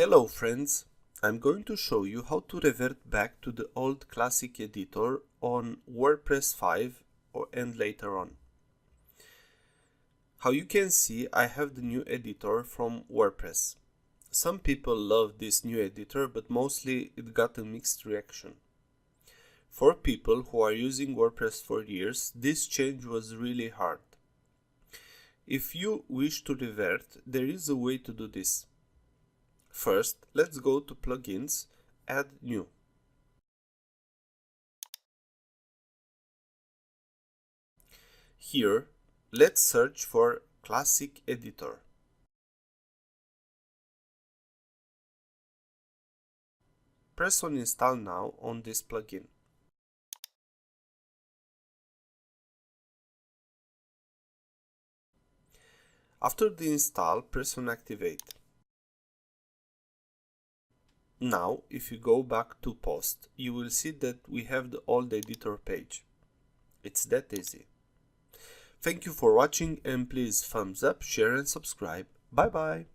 Hello friends, I'm going to show you how to revert back to the old classic editor on WordPress 5 and later on. How you can see, I have the new editor from WordPress. Some people love this new editor, but mostly it got a mixed reaction. For people who are using WordPress for years, this change was really hard. If you wish to revert, there is a way to do this. First, let's go to Plugins, Add New. Here, let's search for Classic Editor. Press on Install Now on this plugin. After the install, press on Activate. Now, if you go back to Post, you will see that we have the old editor page. It's that easy. Thank you for watching and please thumbs up, share and subscribe. Bye bye!